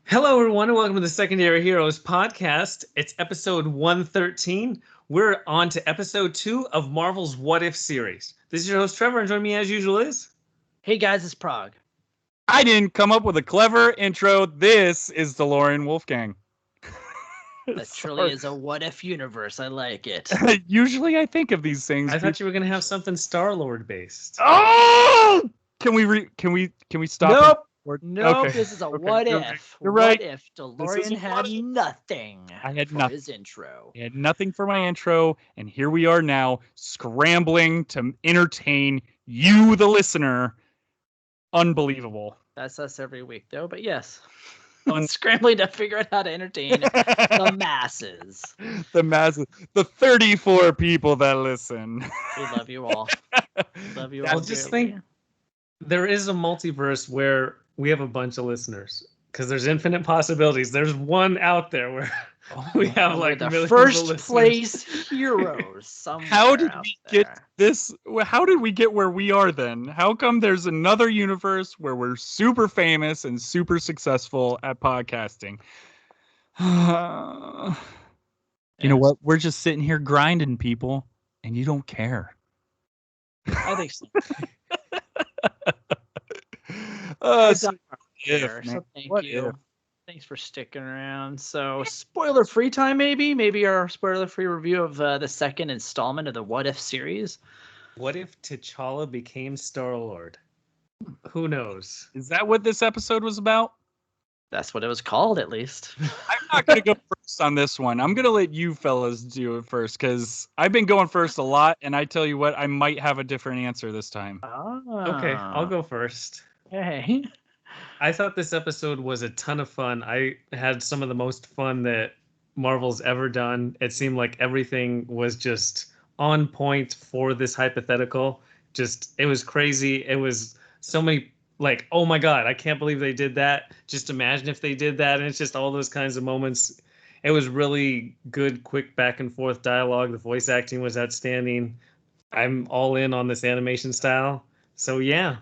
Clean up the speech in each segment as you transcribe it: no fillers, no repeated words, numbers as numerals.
Hello, everyone, and welcome to the Secondary Heroes podcast. It's episode 113. We're on to episode 2 of Marvel's What If series. This is your host, Trevor, and joining me as usual is... Hey guys, it's Prague. I didn't come up with a clever intro. This is DeLorean Wolfgang. That truly is a what if universe. I like it. Usually I think of these things. I thought you were going to have something Star-Lord based. Oh! Can we stop? Nope, Okay. This is a Okay, what you're if. right. You're right. What if This DeLorean is had what if. nothing I had for nothing. his intro? I had nothing for my intro, and here we are now, scrambling to entertain you, the listener. Unbelievable. That's us every week, though, but yes. Scrambling to figure out how to entertain the masses. The masses. The 34 people that listen. We love you all. Love you all. Well, just think, there is a multiverse where we have a bunch of listeners. Because there's infinite possibilities. There's one out there where we have like the millions first of listeners. place heroes somewhere. How did out we there. get this? How did we get where we are then? How come there's another universe where we're super famous and super successful at podcasting? You know what? We're just sitting here grinding, people, and you don't care. I think so. So Here, man. so thank What you. if? Thanks for sticking around. So, spoiler-free time, maybe our spoiler-free review of the second installment of the What If series. What if T'Challa became Star-Lord? Who knows? Is that what this episode was about? That's what it was called, at least. I'm not going to go first on this one. I'm going to let you fellas do it first because I've been going first a lot, and I tell you what, I might have a different answer this time. Okay, I'll go first. Hey. I thought this episode was a ton of fun. I had some of the most fun that Marvel's ever done. It seemed like everything was just on point for this hypothetical. It was crazy. It was so many, like, oh my God, I can't believe they did that. Just imagine if they did that. And it's just all those kinds of moments. It was really good, quick back and forth dialogue. The voice acting was outstanding. I'm all in on this animation style. So yeah,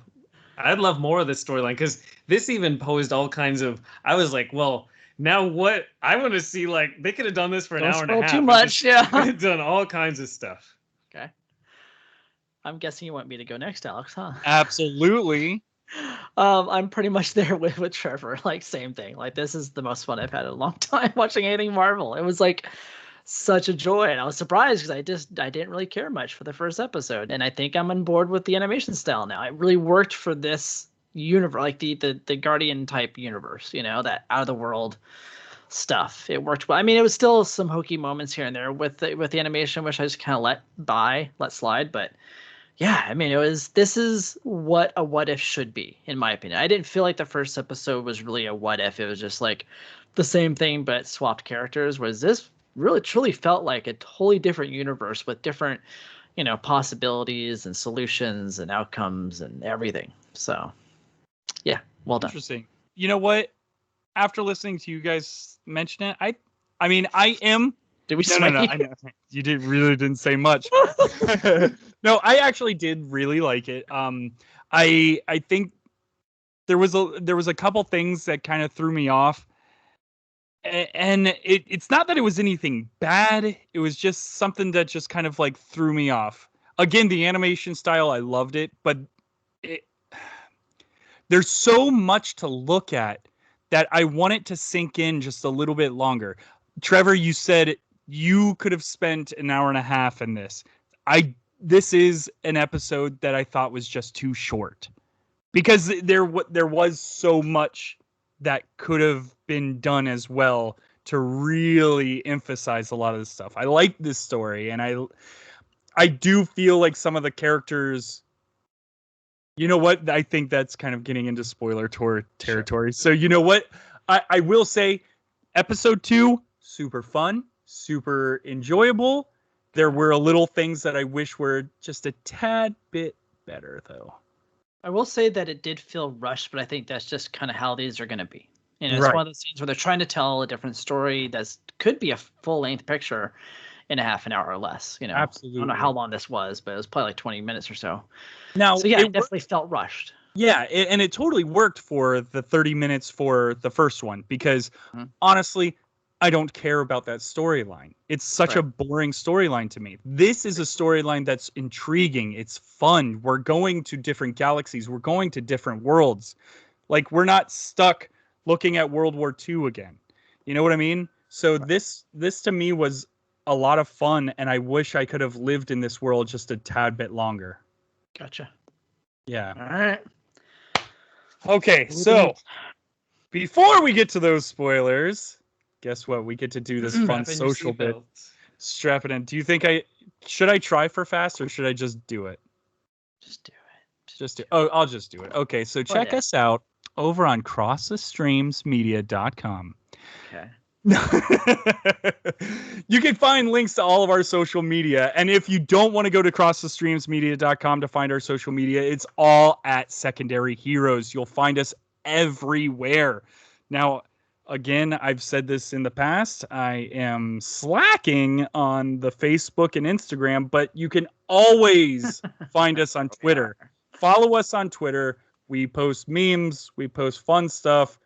I'd love more of this storyline because this even posed all kinds of. I was like, well, now what? I want to see, like, they could have done this for an hour and a half. Too much, yeah. Done all kinds of stuff. Okay. I'm guessing you want me to go next, Alex, huh? Absolutely. I'm pretty much there with Trevor. Like, same thing. Like, this is the most fun I've had in a long time watching anything Marvel. It was like such a joy, and I was surprised because I didn't really care much for the first episode, and I think I'm on board with the animation style now. It really worked for this universe, like the Guardian type universe, you know, that out of the world stuff. It worked well. I mean, it was still some hokey moments here and there with the animation, which I just kind of let slide, but yeah, I mean, this is what a what if should be, in my opinion. I didn't feel like the first episode was really a what if. It was just like the same thing but swapped characters. Whereas this really truly felt like a totally different universe with different, you know, possibilities and solutions and outcomes and everything. So yeah, well done. Interesting. You know what? After listening to you guys mention it, I mean, I am. Did we No. I know. You really didn't say much. No, I actually did really like it. I think there was a couple things that kind of threw me off. And it's not that it was anything bad. It was just something that just kind of like threw me off. Again, the animation style, I loved it, but there's so much to look at that I want it to sink in just a little bit longer. Trevor, you said you could have spent an hour and a half in this. This is an episode that I thought was just too short because there was so much that could have been done as well to really emphasize a lot of this stuff. I like this story, and I do feel like some of the characters. You know what? I think that's kind of getting into spoiler territory. Sure. So you know what? I will say episode 2, super fun, super enjoyable. There were little things that I wish were just a tad bit better, though. I will say that it did feel rushed, but I think that's just kind of how these are going to be. You know, it's Right. one of those scenes where they're trying to tell a different story that could be a full-length picture in a half an hour or less. You know, Absolutely. I don't know how long this was, but it was probably like 20 minutes or so. Now, So yeah, it definitely felt rushed. Yeah, and it totally worked for the 30 minutes for the first one because honestly, I don't care about that storyline. It's such a boring storyline to me. This is a storyline that's intriguing. It's fun. We're going to different galaxies. We're going to different worlds. Like, we're not stuck looking at World War II again. You know what I mean? So this to me was a lot of fun, and I wish I could have lived in this world just a tad bit longer. Gotcha. Yeah. All right. Okay, so before we get to those spoilers, guess what? We get to do this fun social bit. Strap it in. Do you think should I try for fast or should I just do it? Just do it. I'll just do it. Okay, so check us out over on crossthestreamsmedia.com. Okay. You can find links to all of our social media. And if you don't want to go to crossthestreamsmedia.com to find our social media, it's all at Secondary Heroes. You'll find us everywhere. Now, again, I've said this in the past. I am slacking on the Facebook and Instagram, but you can always find us on Twitter. Follow us on Twitter. We post memes. We post fun stuff.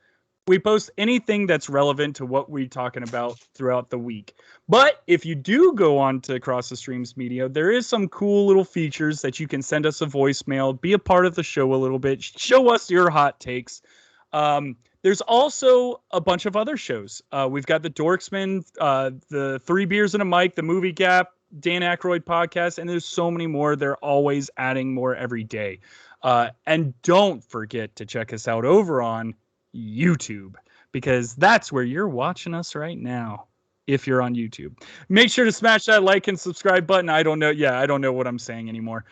We post anything that's relevant to what we're talking about throughout the week. But if you do go on to Cross the Streams Media, there is some cool little features that you can send us a voicemail, be a part of the show a little bit, show us your hot takes. There's also a bunch of other shows. We've got the Dorksman, the 3 Beers and a Mic, the Movie Gap, Dan Aykroyd podcast, and there's so many more. They're always adding more every day. And don't forget to check us out over on YouTube, because that's where you're watching us right now. If you're on YouTube, make sure to smash that like and subscribe button. I don't know what I'm saying anymore.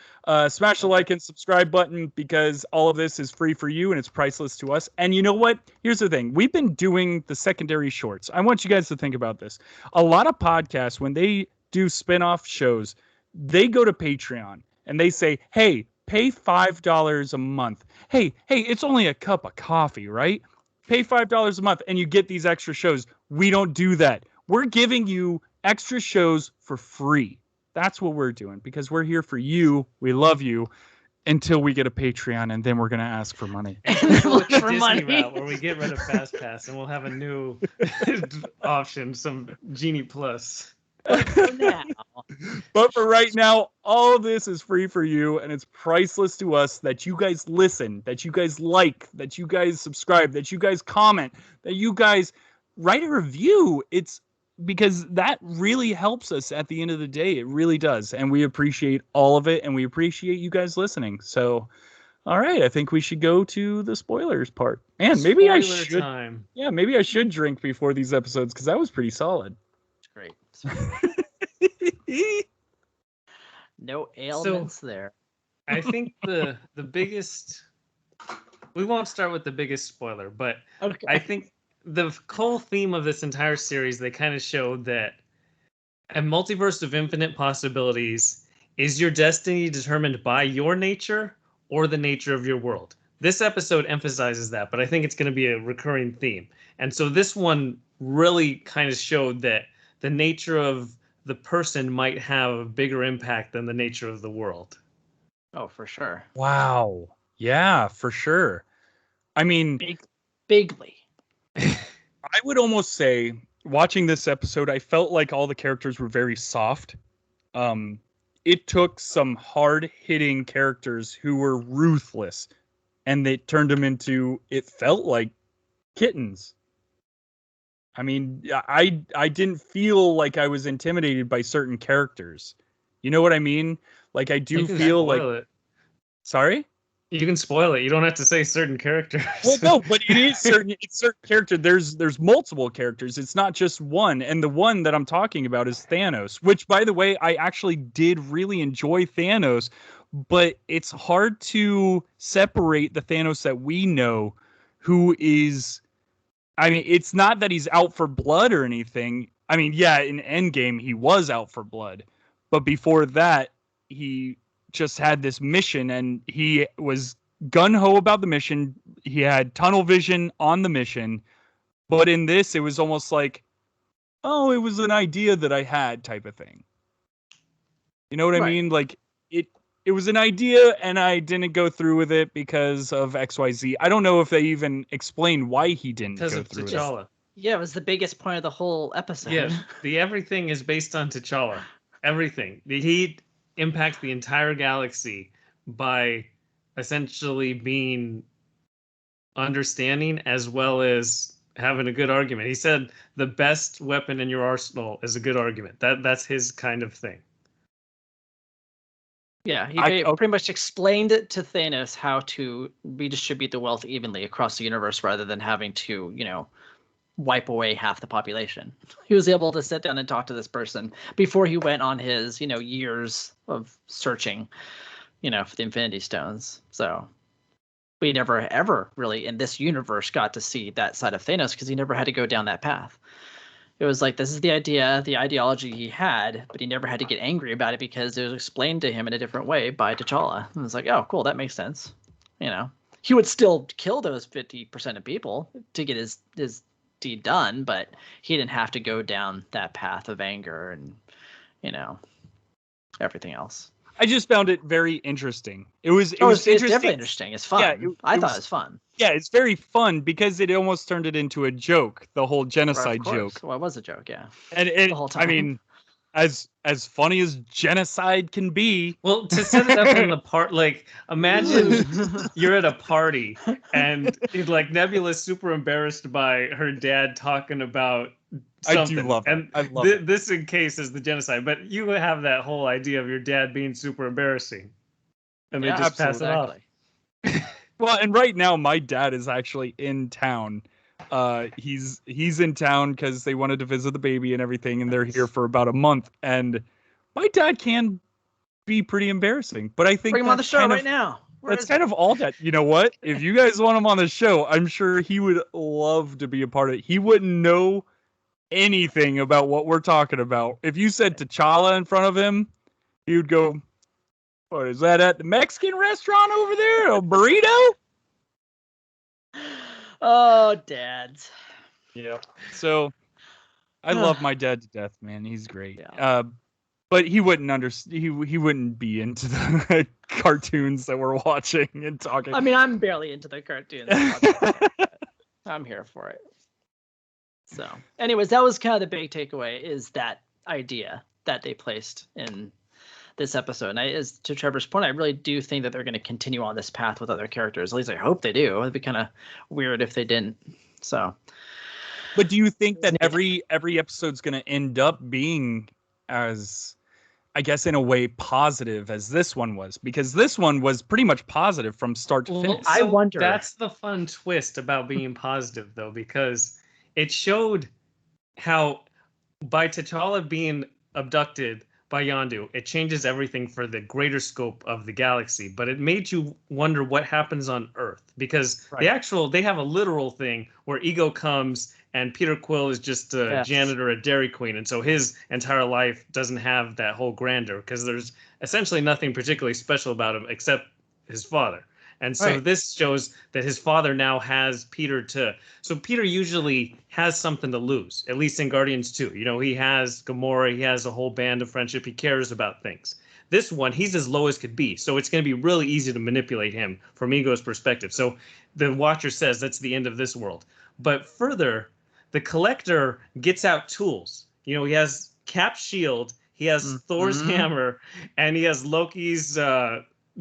Smash the like and subscribe button, because all of this is free for you and it's priceless to us. And you know what? Here's the thing. We've been doing the secondary shorts. I want you guys to think about this. A lot of podcasts, when they do spin-off shows, they go to Patreon and they say, hey, pay $5 a month. Hey, it's only a cup of coffee, right? Pay $5 a month and you get these extra shows. We don't do that. We're giving you extra shows for free. That's what we're doing, because we're here for you. We love you until we get a Patreon, and then we're going to ask for money. We'll go with the Disney route where we get rid of Fast Pass and we'll have a new option, some Genie Plus. But for right now, all of this is free for you, and it's priceless to us that you guys listen, that you guys like, that you guys subscribe, that you guys comment, that you guys write a review. It's because that really helps us at the end of the day. It really does, and we appreciate all of it, and we appreciate you guys listening. So, all right, I think we should go to the spoilers part. And maybe I should. Yeah, maybe I should drink before these episodes, because that was pretty solid. Great. No ailments there. I think the biggest, we won't start with the biggest spoiler, but okay. I think the whole theme of this entire series, they kind of showed that a multiverse of infinite possibilities is your destiny determined by your nature or the nature of your world. This episode emphasizes that, but I think it's going to be a recurring theme. And so this one really kind of showed that the nature of the person might have a bigger impact than the nature of the world. Oh, for sure. Wow. Yeah, for sure. I mean, bigly. I would almost say, watching this episode, I felt like all the characters were very soft. It took some hard-hitting characters who were ruthless, and they turned them into, it felt like, kittens. I mean, I didn't feel like I was intimidated by certain characters. You know what I mean? Like, I do feel like... It. Sorry? You can spoil it. You don't have to say certain characters. Well, no, but it's certain character. There's multiple characters. It's not just one. And the one that I'm talking about is Thanos, which, by the way, I actually did really enjoy Thanos, but it's hard to separate the Thanos that we know, who is... I mean, it's not that he's out for blood or anything. I mean, yeah, in Endgame, he was out for blood. But before that, he just had this mission, and he was gung-ho about the mission. He had tunnel vision on the mission. But in this, it was almost like, oh, it was an idea that I had type of thing. You know what I mean? Like, it it was an idea and I didn't go through with it because of XYZ. I don't know if they even explained why he didn't Because go of through with it. T'Challa. Yeah, it was the biggest point of the whole episode. Yeah, the everything is based on T'Challa. Everything. He impacts the entire galaxy by essentially being understanding as well as having a good argument. He said the best weapon in your arsenal is a good argument. That's his kind of thing. Yeah, he pretty much explained it to Thanos how to redistribute the wealth evenly across the universe rather than having to, wipe away half the population. He was able to sit down and talk to this person before he went on his, years of searching, for the Infinity Stones. So we never ever really in this universe got to see that side of Thanos because he never had to go down that path. It was like, this is the idea, the ideology he had, but he never had to get angry about it because it was explained to him in a different way by T'Challa. And it's like, oh, cool, that makes sense. He would still kill those 50% of people to get his deed done, but he didn't have to go down that path of anger and, everything else. I just found it very interesting. It was definitely interesting. It's fun. Yeah, I thought it was fun. Yeah, it's very fun because it almost turned it into a joke, the whole genocide joke. Well, it was a joke, yeah. And the whole time. I mean, as funny as genocide can be. Well, to set it up in the part, like, imagine you're at a party and like Nebula's super embarrassed by her dad talking about something. I do love it. And I love it. This in case is the genocide, but you have that whole idea of your dad being super embarrassing, and they just pass it off. Well, and right now my dad is actually in town. He's in town because they wanted to visit the baby and everything, and they're here for about a month. And my dad can be pretty embarrassing, but I think bring him on the show right now. That's kind of all that. You know what? If you guys want him on the show, I'm sure he would love to be a part of it. He wouldn't know anything about what we're talking about. If you said T'Challa in front of him, he would go, "What is that at the Mexican restaurant over there? A burrito?" Oh, dads. Yeah. So I love my dad to death, man. He's great. Yeah. But he wouldn't understand. He wouldn't be into the cartoons that we're watching and talking. I mean, I'm barely into the cartoons. I'm here for it. So, anyways, that was kind of the big takeaway, is that idea that they placed in this episode. And as to Trevor's point, I really do think that they're going to continue on this path with other characters. At least I hope they do. It'd be kind of weird if they didn't. So, but do you think that every episode's going to end up being as, I guess, in a way, positive as this one was? Because this one was pretty much positive from start to finish. I wonder. That's the fun twist about being positive, though, because it showed how by T'Challa being abducted by Yondu, it changes everything for the greater scope of the galaxy. But it made you wonder what happens on Earth, because they have a literal thing where Ego comes and Peter Quill is just a janitor at Dairy Queen. And so his entire life doesn't have that whole grandeur because there's essentially nothing particularly special about him except his father. And so this shows that his father now has Peter to... So Peter usually has something to lose, at least in Guardians 2. You know, he has Gamora, he has a whole band of friendship, he cares about things. This one, he's as low as could be, so it's going to be really easy to manipulate him from Ego's perspective. So the Watcher says that's the end of this world. But further, the Collector gets out tools. You know, he has Cap's shield, he has Thor's hammer, and he has Loki's...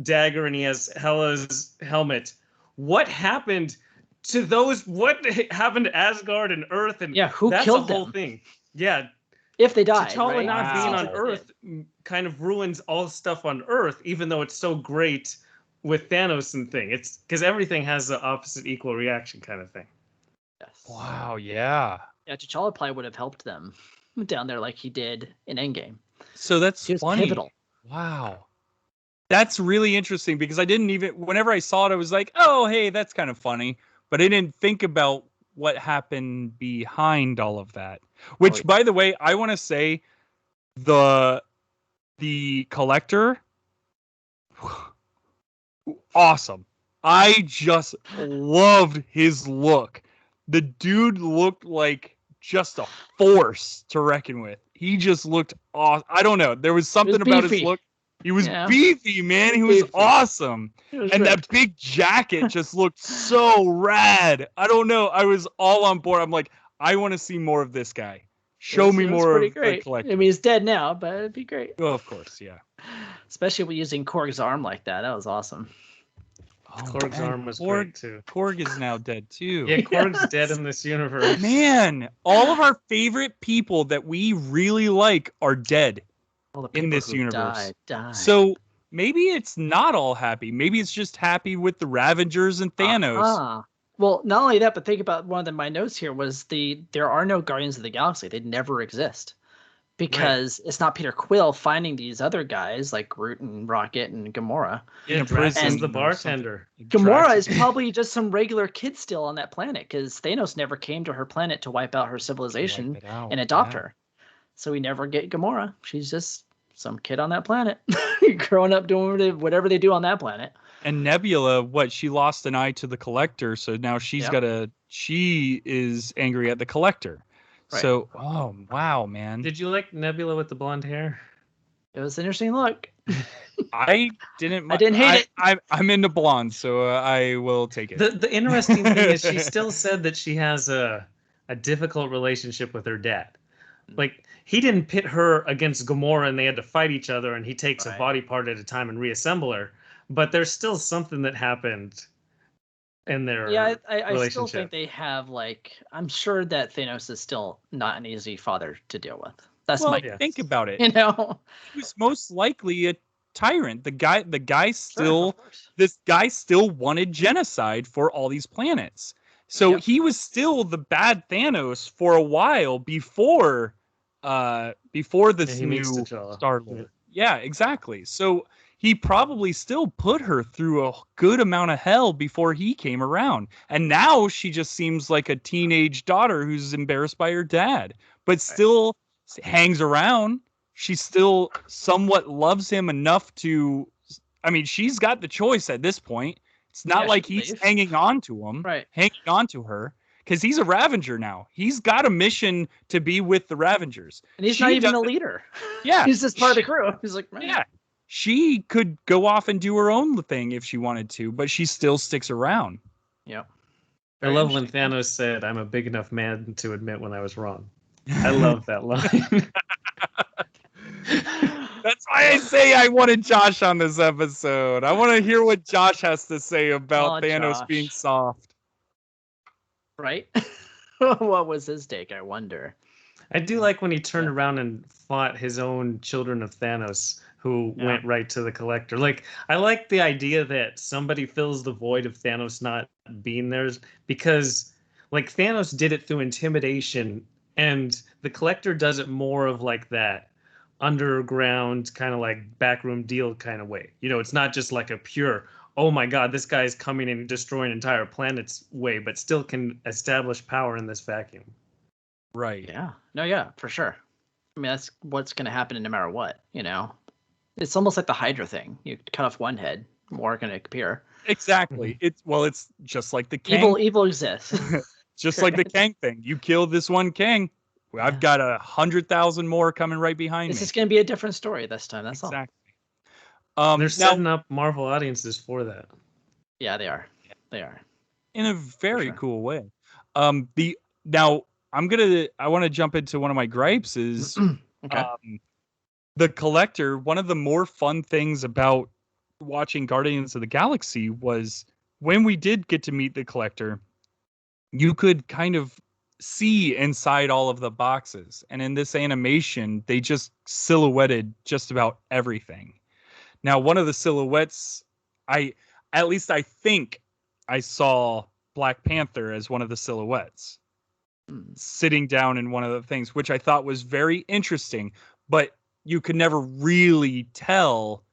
dagger, and he has Hela's helmet. What happened to those? What happened to Asgard and Earth? And who that's killed the whole them? thing. Yeah, if they died, T'Challa right? not being on Earth kind of ruins all stuff on Earth, even though it's so great with Thanos and thing. It's because everything has the opposite equal reaction kind of thing. Yes. Wow. Yeah. Yeah, T'Challa probably would have helped them down there like he did in Endgame. So that's funny. Pivotal. Wow. That's really interesting because I didn't even, whenever I saw it, I was like, oh, hey, that's kind of funny. But I didn't think about what happened behind all of that. Which, by the way, I want to say the Collector, awesome. I just loved his look. The dude looked like just a force to reckon with. He just looked awesome. I don't know. There was something about his look. He was Yeah. beefy, man. He was Beefy. awesome. It was And that ripped. big jacket just looked so rad. I don't know. I was all on board. I'm like, I want to see more of this guy. Show me It was more pretty of the great. collector. I mean, he's dead now, but it'd be great. Oh, of course, yeah. Especially with using Korg's arm like that. That was awesome. Korg's man, arm was great too. Korg is now dead too. Yeah, Korg's dead in this universe. Man, all of our favorite people that we really like are dead All the in people this who universe. died. So maybe it's not all happy. Maybe it's just happy with the Ravengers and Thanos. Uh-huh. Well, not only that, but think about one of my notes here was there are no Guardians of the Galaxy. They never exist. Because it's not Peter Quill finding these other guys like Groot and Rocket and Gamora. Yeah, In a Drax prison is the or bartender. Gamora Drax- is probably just some regular kid still on that planet because Thanos never came to her planet to wipe out her civilization Wipe it out, and adopt yeah. her. So we never get Gamora. She's just some kid on that planet, growing up doing whatever they do on that planet. And Nebula, she lost an eye to the Collector, so now she is angry at the Collector. Right. So, oh wow, man. Did you like Nebula with the blonde hair? It was an interesting look. I didn't. I didn't hate it. I'm into blonde, so I will take it. The interesting thing is she still said that she has a difficult relationship with her dad. Like, he didn't pit her against Gamora and they had to fight each other and he takes a body part at a time and reassemble her. But there's still something that happened in their I still think they have, like, I'm sure that Thanos is still not an easy father to deal with. That's my guess. Think about it. You know, He was most likely a tyrant. The guy Sure, this guy still wanted genocide for all these planets. So he was still the bad Thanos for a while before this he meets new T'Challa. Star-Lord. Yeah, exactly. So he probably still put her through a good amount of hell before he came around. And now she just seems like a teenage daughter who's embarrassed by her dad, but still hangs around. She still somewhat loves him enough to, I mean, she's got the choice at this point. It's not like he's hanging on to him, hanging on to her, because he's a Ravenger now. He's got a mission to be with the Ravengers. And he's not even a leader. Yeah. He's just part of the crew. He's like, man. Yeah. She could go off and do her own thing if she wanted to, but she still sticks around. Yep. I love when Thanos said, "I'm a big enough man to admit when I was wrong." I love that line. That's why I say I wanted Josh on this episode. I want to hear what Josh has to say about Thanos being soft. Right? What was his take, I wonder? I do like when he turned around and fought his own children of Thanos, who went right to the Collector. Like, I like the idea that somebody fills the void of Thanos not being there, because, like, Thanos did it through intimidation, and the Collector does it more of like that underground kind of like backroom deal kind of way. You know, it's not just like a pure, oh my God, this guy's coming and destroying entire planets way, but still can establish power in this vacuum. Right. Yeah. No, yeah, for sure. I mean, that's what's going to happen no matter what, you know? It's almost like the Hydra thing. You cut off one head, more are going to appear. Exactly. It's just like the Kang. Evil exists. Just like the Kang thing. You kill this one Kang, I've got 100,000 more coming right behind me. This is going to be a different story this time. That's exactly. all. They're setting up Marvel audiences for that. Yeah, they are. They are. In a very cool way. Now I want to jump into one of my gripes is the Collector. One of the more fun things about watching Guardians of the Galaxy was when we did get to meet the Collector, you could kind of see inside all of the boxes. And in this animation, they just silhouetted just about everything. Now, one of the silhouettes, I think I saw Black Panther as one of the silhouettes sitting down in one of the things, which I thought was very interesting, but you could never really tell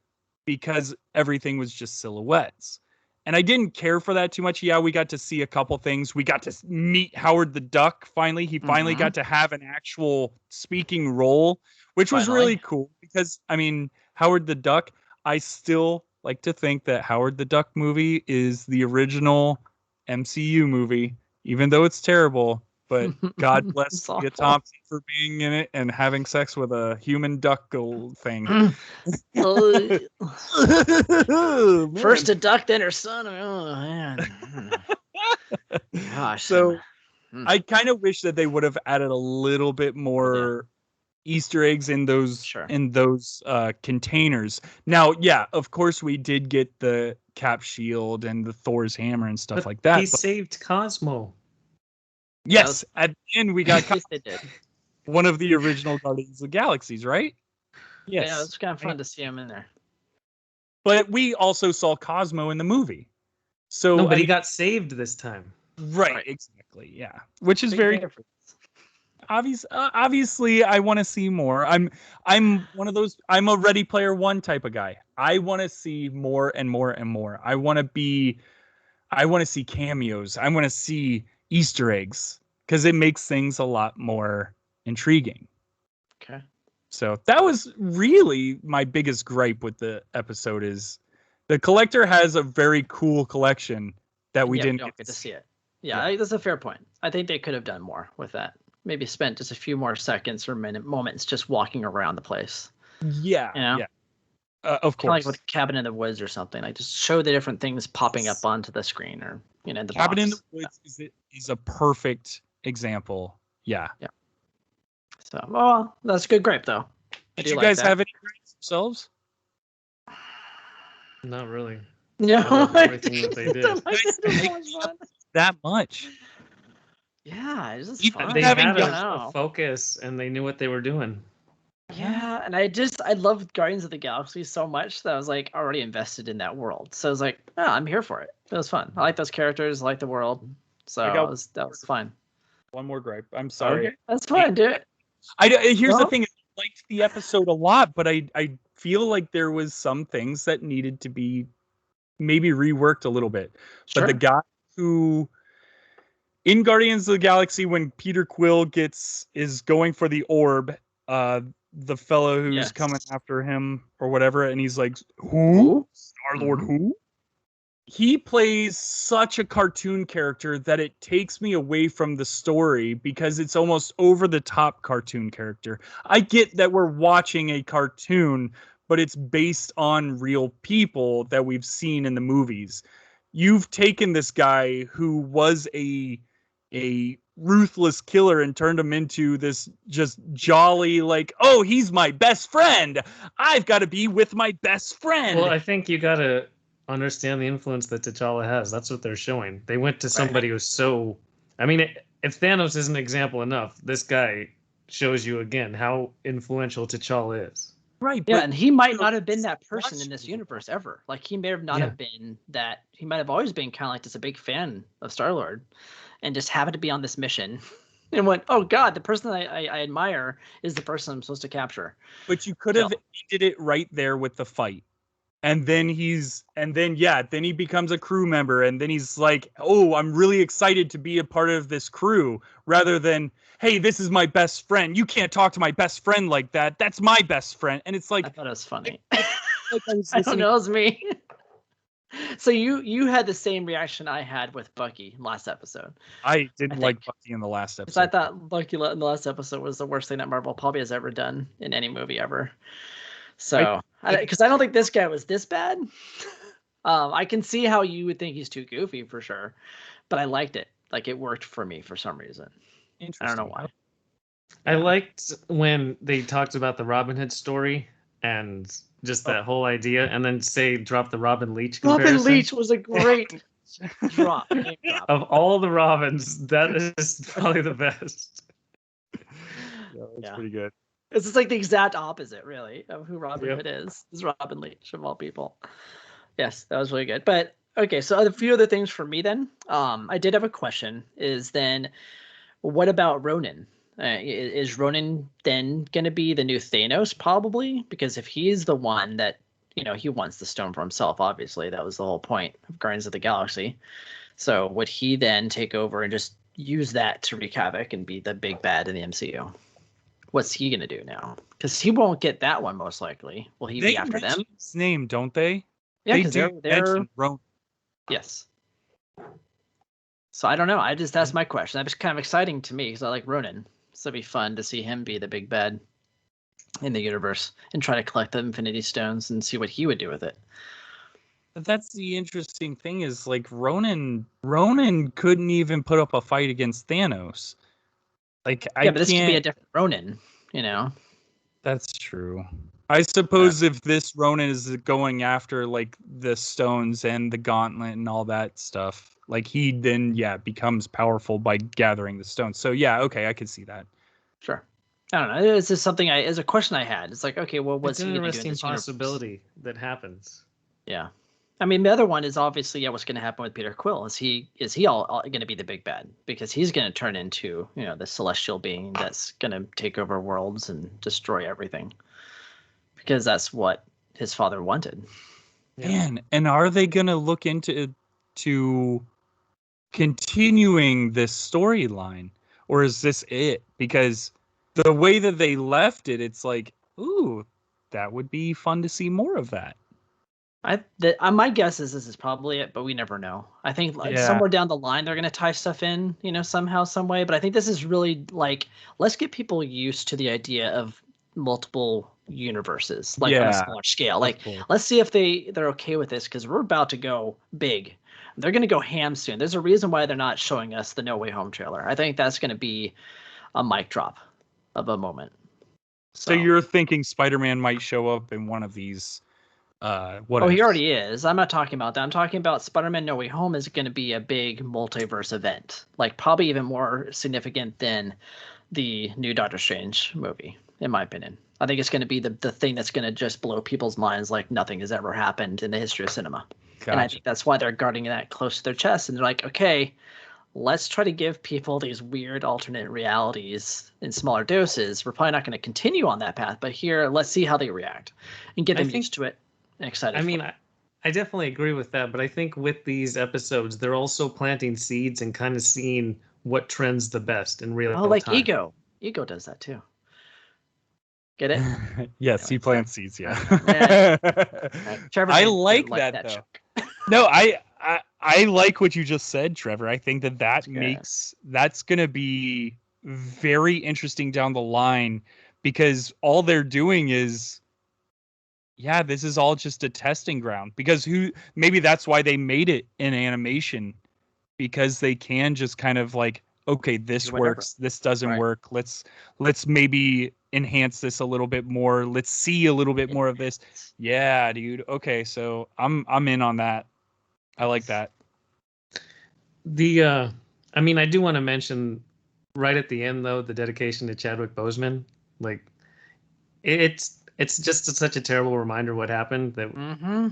because everything was just silhouettes. And I didn't care for that too much. Yeah, we got to see a couple things. We got to meet Howard the Duck finally. He finally got to have an actual speaking role, which was really cool because, I mean, Howard the Duck, I still like to think that Howard the Duck movie is the original MCU movie, even though it's terrible. but God bless It's Leah awful. Thompson for being in it and having sex with a human duck thing. First a duck, then her son. Oh man. Gosh. So Hmm. I kind of wish that they would have added a little bit more Easter eggs in those Sure. containers. Now, yeah, of course we did get the Cap shield and the Thor's hammer and stuff But like that. he but saved Cosmo. yes, at the end we got At least they did. one of the original Guardians of the Galaxies, right? Yes. Yeah, it's kind of fun to see him in there. But we also saw Cosmo in the movie. So No, but he got saved this time. right, exactly. Yeah. Which is Big very difference. obviously I want to see more. I'm one of those, I'm a Ready Player One type of guy. I want to see more and more and more. I want to see cameos. I want to see Easter eggs because it makes things a lot more intriguing. Okay. So that was really my biggest gripe with the episode is the collector has a very cool collection that we didn't get to see it. Yeah, that's a fair point. I think they could have done more with that. Maybe spent just a few more seconds or moments just walking around the place. Yeah, You know? yeah. Of course. Kind of like with Cabin in the Woods or something. Like just show the different things popping up onto the screen or the Cabin in the box. Woods is a perfect example. Yeah. Yeah. So, well, that's a good gripe though. Did you guys have any gripes yourselves? Not really. Yeah. I love everything that they did. That much. Yeah, it's just Even fun. They having had young- a focus and they knew what they were doing. Yeah, and I love Guardians of the Galaxy so much that I was like already invested in that world. So I was like, oh, I'm here for it. It was fun. I like those characters, I like the world. So that was fun. One more gripe. I'm sorry. Okay. That's fine, dude. Here's the Well- thing. I liked the episode a lot, but I feel like there was some things that needed to be maybe reworked a little bit. Sure. But the guy who in Guardians of the Galaxy, when Peter Quill is going for the orb, the fellow who's coming after him or whatever, and he's like, "Who? Star-Lord who?" He plays such a cartoon character that it takes me away from the story because it's almost over the top cartoon character. I get that we're watching a cartoon, but it's based on real people that we've seen in the movies. You've taken this guy who was a ruthless killer and turned him into this just jolly, like, oh, he's my best friend. I've got to be with my best friend. Well, I think you got to understand the influence that T'Challa has. That's what they're showing. They went to somebody who's so... I mean, if Thanos is an example enough, this guy shows you again how influential T'Challa is. Right. Yeah, but and he might not have been that person in this universe ever. Like he may have not Yeah. have been that. He might have always been kind of like just a big fan of Star-Lord, and just happened to be on this mission, and went, "Oh God, the person I admire is the person I'm supposed to capture." But you could have ended it right there with the fight. And then then he becomes a crew member, and then he's like, "Oh, I'm really excited to be a part of this crew," rather than, "Hey, this is my best friend. You can't talk to my best friend like that. That's my best friend." And it's like, I thought it was funny. like I was I don't listening- know, it was me. So you had the same reaction I had with Bucky last episode. I didn't like think. Bucky in the last Because I episode. thought Bucky in the last episode was the worst thing that Marvel probably has ever done in any movie ever. So, because I don't think this guy was this bad. I can see how you would think he's too goofy for sure, but I liked it. Like it worked for me for some reason. I don't know why. I liked when they talked about the Robin Hood story and just that whole idea, and then drop the Robin Leach comparison. Robin Leach was a great drop. Name drop. Of all the Robins, that is probably the best. It's pretty good. It's just like the exact opposite, really, of who Robin Yep. Hood is. Is Robin Leach of all people. Yes, that was really good. But okay, so a few other things for me then. I did have a question. Is then, what about Ronan? Is Ronan then going to be the new Thanos? Probably, because if he's the one that he wants the stone for himself. Obviously, that was the whole point of Guardians of the Galaxy. So would he then take over and just use that to wreak havoc and be the big bad in the MCU? What's he gonna do now? Because he won't get that one most likely. Will he be after them? mention his name, don't they? Yeah, They because do they're mention Ronan. yes. So I don't know. That's my question. That was kind of exciting to me because I like Ronan. So it'd be fun to see him be the big bad in the universe and try to collect the Infinity Stones and see what he would do with it. But that's the interesting thing is like Ronan couldn't even put up a fight against Thanos. Like but this could be a different Ronan, you know. That's true. I suppose if this Ronan is going after like the stones and the gauntlet and all that stuff, like he then becomes powerful by gathering the stones. So okay, I could see that. Sure. I don't know. It's just something it's a question I had. It's like, okay, well, what's an he going to do in interesting this possibility universe? that happens. Yeah. I mean, the other one is obviously what's going to happen with Peter Quill. Is he all going to be the big bad because he's going to turn into the celestial being that's going to take over worlds and destroy everything because that's what his father wanted. Man, and are they going to look into continuing this storyline, or is this it? Because the way that they left it, it's like, ooh, that would be fun to see more of that. My guess is this is probably it, but we never know. I think somewhere down the line they're going to tie stuff in, somehow, some way. But I think this is really like, let's get people used to the idea of multiple universes, like on a smaller scale. Like, let's see if they're okay with this because we're about to go big. They're going to go ham soon. There's a reason why they're not showing us the No Way Home trailer. I think that's going to be a mic drop of a moment. So you're thinking Spider-Man might show up in one of these? He already is. I'm not talking about that. I'm talking about Spider-Man No Way Home is going to be a big multiverse event, like probably even more significant than the new Doctor Strange movie, in my opinion. I think it's going to be the thing that's going to just blow people's minds like nothing has ever happened in the history of cinema. Gotcha. And I think that's why they're guarding that close to their chest. And they're like, okay, let's try to give people these weird alternate realities in smaller doses. We're probably not going to continue on that path, but here, let's see how they react and get them used to it. Excited. I mean, I definitely agree with that, but I think with these episodes, they're also planting seeds and kind of seeing what trends the best in real time. Like Ego. Ego does that too. Get it? Yes, he plants seeds. Yeah. Trevor, I like that though. No, I like what you just said, Trevor. I think that's going to be very interesting down the line because all they're doing is. Yeah, this is all just a testing ground because maybe that's why they made it in animation because they can just kind of like, okay, this works, this doesn't work. Let's maybe enhance this a little bit more. Let's see a little bit more of this. Yeah, dude. Okay, so I'm in on that. I like that. I mean, I do want to mention right at the end though, the dedication to Chadwick Boseman. Like it's just such a terrible reminder what happened that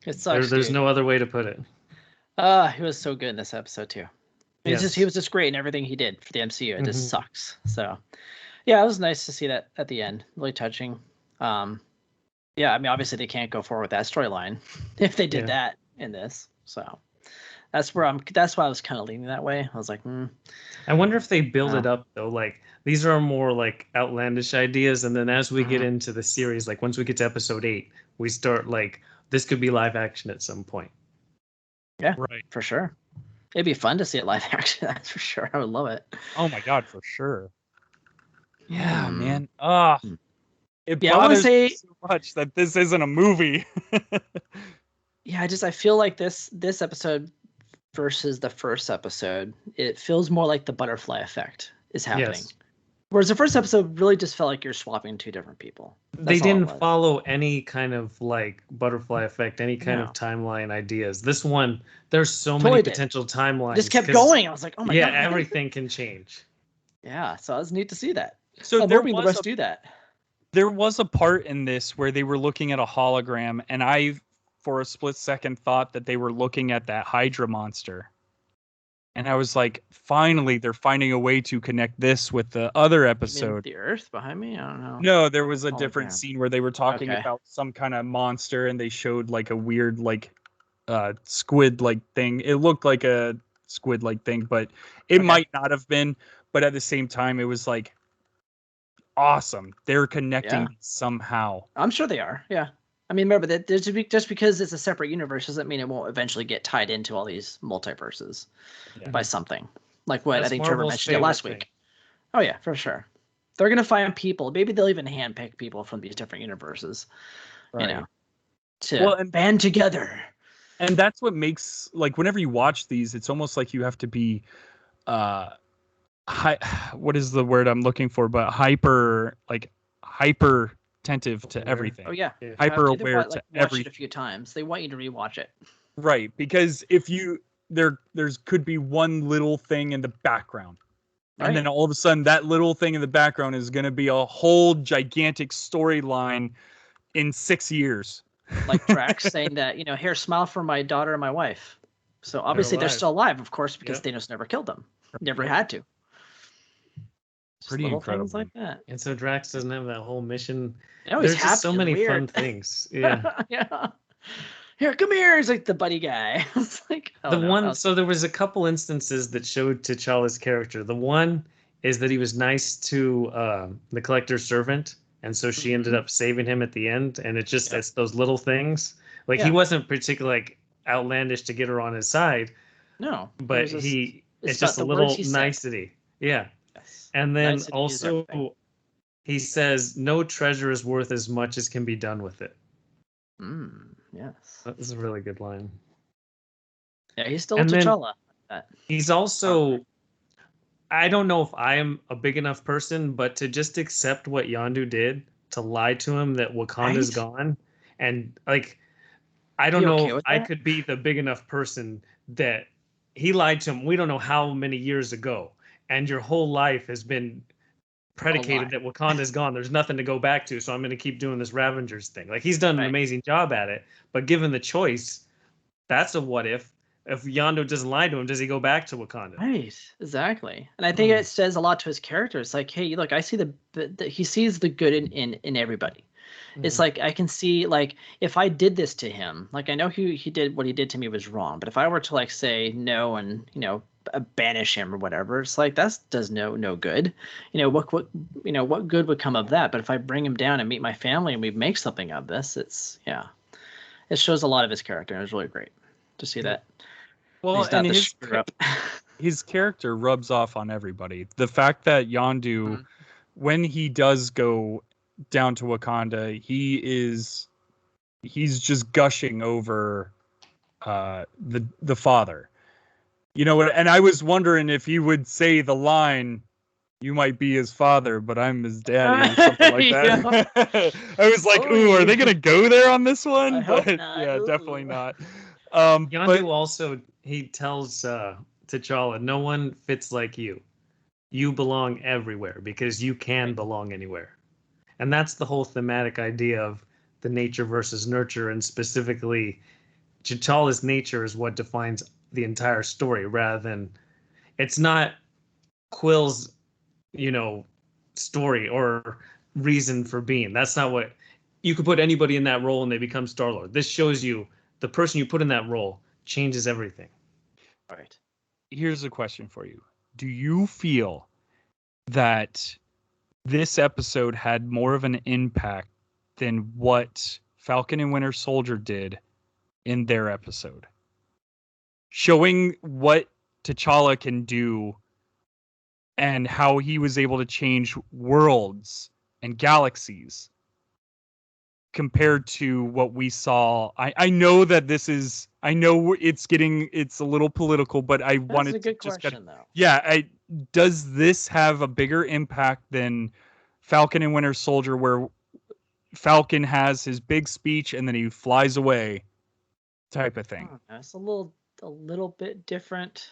it sucks. There's no other way to put it. He was so good in this episode too. He was just great in everything he did for the MCU. It just sucks. So yeah, it was nice to see that at the end. Really touching. I mean, obviously they can't go forward with that storyline if they did that in this. So that's why I was kind of leaning that way. I was like, I wonder if they build it up though. Like these are more like outlandish ideas, and then as we get into the series, like once we get to episode 8, we start like this could be live action at some point. Yeah, right, for sure. It'd be fun to see it live action. That's for sure. I would love it. Oh my god, for sure. Yeah, man. It bothers me so much that this isn't a movie. Yeah, I feel like this episode versus the first episode, it feels more like the butterfly effect is happening. Yes. Whereas the first episode really just felt like you're swapping two different people. They didn't follow any kind of like butterfly effect, any kind of timeline ideas. This one, there's so many potential timelines. Just kept going. I was like, oh my god. Yeah, everything can change. Yeah, so it was neat to see that. So I'm hoping the rest do that. There was a part in this where they were looking at a hologram, and I, for a split second, thought that they were looking at that Hydra monster. And I was like, finally, they're finding a way to connect this with the other episode. You mean the Earth behind me? I don't know. No, there was a different scene where they were talking about some kind of monster, and they showed like a weird, like, squid-like thing. It looked like a squid-like thing, but it might not have been. But at the same time, it was like awesome. They're connecting somehow. I'm sure they are. Yeah. I mean, remember that just because it's a separate universe doesn't mean it won't eventually get tied into all these multiverses by something. Like what I think Trevor mentioned it last week. Oh yeah, for sure. They're gonna find people. Maybe they'll even handpick people from these different universes. Right. To band together. And that's what makes, like, whenever you watch these, it's almost like you have to be what is the word I'm looking for? But hyper attentive to everything. Oh yeah, hyper aware to everything. Watch it a few times. They want you to rewatch it. Right, because if there's could be one little thing in the background, and then all of a sudden that little thing in the background is going to be a whole gigantic storyline in 6 years. Like Drax saying that, here, smile for my daughter and my wife. So obviously they're still alive, of course, because Thanos never killed them. Never had to. Pretty incredible. Things like that. And so Drax doesn't have that whole mission. There's just so many fun things. Yeah. Yeah. Here, come here. He's like the buddy guy. It's like so there was a couple instances that showed T'Challa's character. The one is that he was nice to the collector's servant, and so she ended up saving him at the end. And it's those little things. Like he wasn't particularly like outlandish to get her on his side. No, but it's just a little nicety. Yeah. Yes. And then also he says, "No treasure is worth as much as can be done with it." Yes. That was a really good line. Yeah, he's still T'Challa. He's also, I don't know if I am a big enough person, but to just accept what Yondu did, to lie to him that Wakanda's gone, and like, I don't know if I could be the big enough person that he lied to him. We don't know how many years ago, and your whole life has been predicated that Wakanda's gone. There's nothing to go back to, so I'm going to keep doing this Ravengers thing. Like, he's done an amazing job at it, but given the choice, that's a what if. If Yondu doesn't lie to him, does he go back to Wakanda? Right, exactly. And I think it says a lot to his character. It's like, hey, look, I see the he sees the good in everybody. It's like, I can see, like, if I did this to him, like, I know he did what he did to me was wrong, but if I were to, like, say no and banish him or whatever, it's like that does no good. What good would come of that? But if I bring him down and meet my family and we make something of this, it shows a lot of his character, and it was really great to see that. Well, and his character rubs off on everybody. The fact that Yondu, when he does go down to Wakanda, he's just gushing over the father. And I was wondering if he would say the line, "You might be his father, but I'm his daddy," or something like that. I was like, "Ooh, are they gonna go there on this one?" But yeah, definitely not. Yondu also, he tells T'Challa, "No one fits like you. You belong everywhere because you can belong anywhere." And that's the whole thematic idea of the nature versus nurture, and specifically T'Challa's nature is what defines the entire story, rather than, it's not Quill's, story or reason for being. That's not what, you could put anybody in that role and they become Star-Lord. This shows you the person you put in that role changes everything. All right. Here's a question for you. Do you feel that this episode had more of an impact than what Falcon and Winter Soldier did in their episode? Showing what T'Challa can do and how he was able to change worlds and galaxies compared to what we saw. I know that it's a little political, but I wanted to just question, though. Does this have a bigger impact than Falcon and Winter Soldier, where Falcon has his big speech and then he flies away, type of thing? It's a little bit different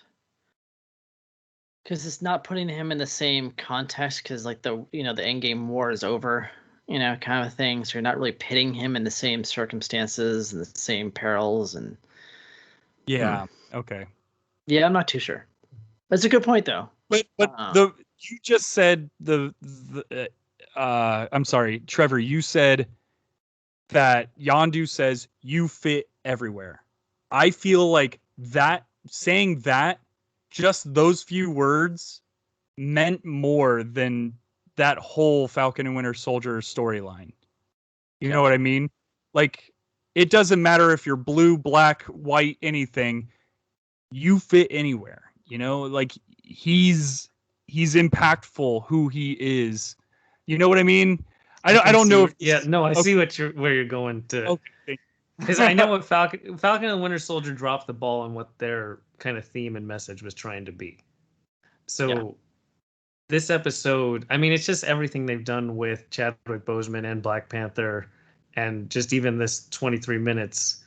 because it's not putting him in the same context, because like the Endgame war is over, kind of thing. So you're not really pitting him in the same circumstances and the same perils. And okay. Yeah, I'm not too sure. That's a good point, though. But you just said I'm sorry, Trevor. You said that Yondu says you fit everywhere. I feel like saying that, just those few words, meant more than that whole Falcon and Winter Soldier storyline. You know what I mean? Like, it doesn't matter if you're blue, black, white, anything. You fit anywhere, like he's impactful who he is. You know what I mean? I don't know if Yeah, no, I okay. see where you're going to. Okay. Because I know what Falcon and Winter Soldier dropped the ball on what their kind of theme and message was trying to be. So this episode, I mean, it's just everything they've done with Chadwick Boseman and Black Panther, and just even this 23 minutes.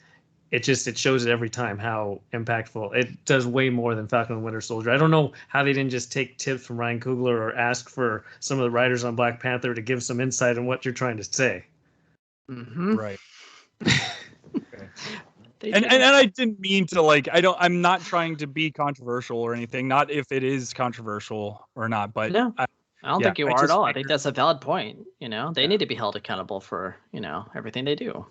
It shows it every time how impactful it does. Way more than Falcon and Winter Soldier. I don't know how they didn't just take tips from Ryan Coogler or ask for some of the writers on Black Panther to give some insight on what you're trying to say. Mm-hmm. Right. Okay. And I didn't mean to I'm not trying to be controversial or anything. Not if it is controversial or not, but no. I don't think you are at all. I think that's a valid point. They need to be held accountable for, everything they do.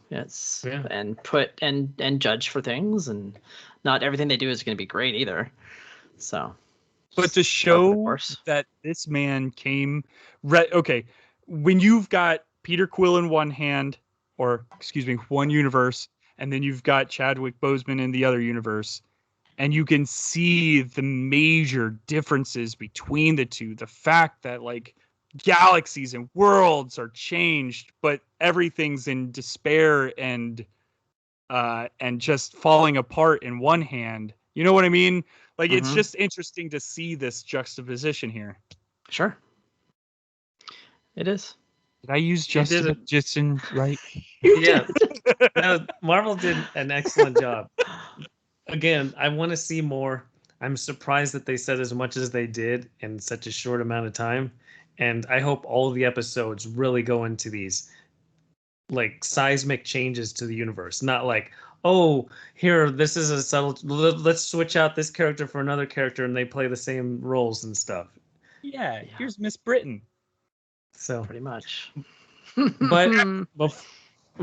And put and judge for things, and not everything they do is going to be great either. So, but to show that this man came, okay, when you've got Peter Quill in one hand, or excuse me, one universe, and then you've got Chadwick Boseman in the other universe, and you can see the major differences between the two. The fact that galaxies and worlds are changed, but everything's in despair and just falling apart in one hand. You know what I mean? It's just interesting to see this juxtaposition here. Sure. It is. Did I use juxtaposition right? Yeah. No, Marvel did an excellent job. Again, I want to see more. I'm surprised that they said as much as they did in such a short amount of time. And I hope all of the episodes really go into these seismic changes to the universe. Not here, this is a subtle, let's switch out this character for another character and they play the same roles and stuff. Yeah, here's Miss Britain. So pretty much. But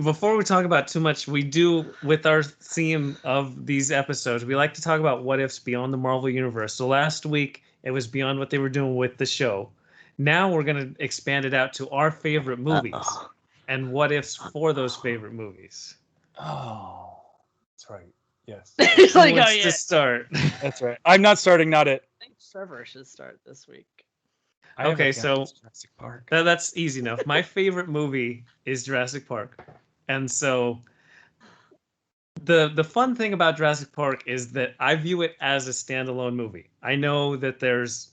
before we talk about too much, we do, with our theme of these episodes, we like to talk about what ifs beyond the Marvel Universe. So last week, it was beyond what they were doing with the show. Now we're going to expand it out to our favorite movies and what ifs for those favorite movies. Oh, that's right. Yes. It's Who wants to start? That's right. I'm not starting, not it. I think Trevor should start this week. Okay, so Jurassic Park. That's easy enough. My favorite movie is Jurassic Park. And so the fun thing about Jurassic Park is that I view it as a standalone movie. I know that there's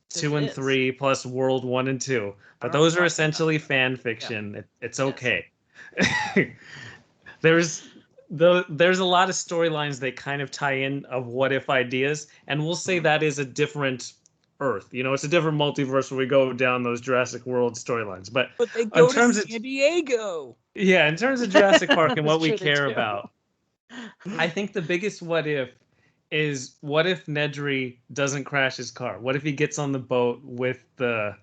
2 and 3 plus World 1 and 2, but those are essentially fan fiction. Yeah. It's okay. There's a lot of storylines that kind of tie in of what if ideas, and we'll say that is a different Earth. It's a different multiverse where we go down those Jurassic World storylines. But they go to San Diego. Yeah, in terms of Jurassic Park and what we care about, I think the biggest what if is what if Nedry doesn't crash his car? What if he gets on the boat with the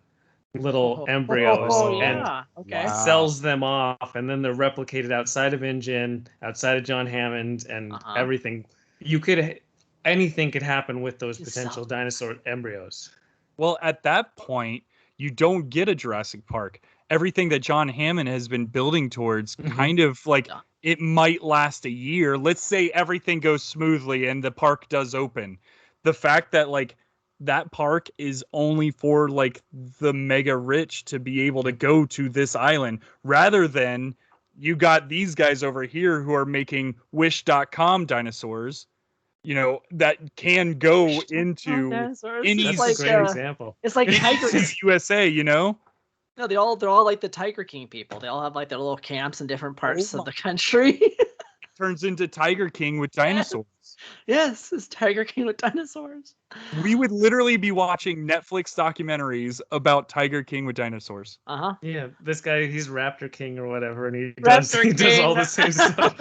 little embryos and sells them off, and then they're replicated outside of InGen, outside of John Hammond, and everything. Anything could happen with those potential dinosaur embryos. Well, at that point, you don't get a Jurassic Park. Everything that John Hammond has been building towards kind of it might last a year. Let's say everything goes smoothly and the park does open. The fact that that park is only for the mega rich to be able to go to this island, rather than you got these guys over here who are making Wish.com dinosaurs, that can go into any. That's a great example. It's like Tiger USA, No, they're all like the Tiger King people. They all have their little camps in different parts of the country. Turns into Tiger King with dinosaurs. Yes, it's Tiger King with dinosaurs. We would literally be watching Netflix documentaries about Tiger King with dinosaurs. Yeah, this guy, he's Raptor King or whatever, and he does all the same stuff.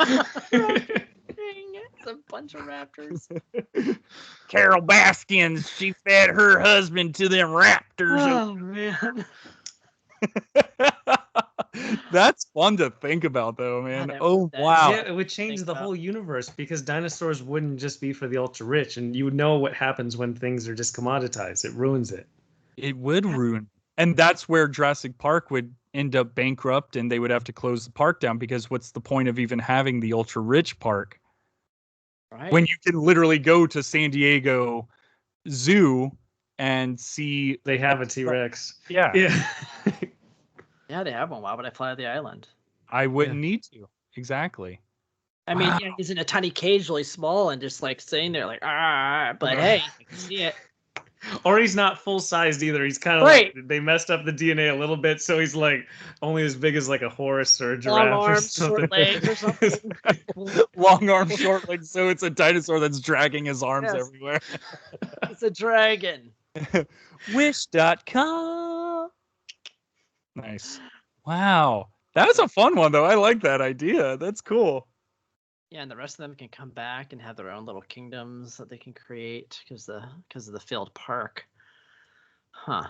It's a bunch of raptors. Carol Baskins, she fed her husband to them raptors. Oh, man. That's fun to think about, though, man. Wow. Yeah, it would change the whole universe, because dinosaurs wouldn't just be for the ultra rich, and you know what happens when things are just commoditized. It ruins it. It would ruin. And that's where Jurassic Park would end up bankrupt and they would have to close the park down, because what's the point of even having the ultra rich park Right. when you can literally go to San Diego Zoo and see They have a T-Rex. Yeah. Yeah. Yeah, they have one. Why would I fly to the island? I wouldn't need to. Exactly. I mean, Wow. yeah, he's in a tiny cage, really small, and just like sitting there, like but hey, I can see it. Or he's not full sized either. He's kind of Right. like, they messed up the DNA a little bit, so he's like only as big as like a horse or a Long giraffe or arms, something. short legs, or something. Long arm, short legs. So it's a dinosaur that's dragging his arms Yes. everywhere. It's a dragon. Wish.com. Nice. Wow. That was a fun one, though. I like that idea. That's cool. Yeah, and the rest of them can come back and have their own little kingdoms that they can create because of the failed park. Huh.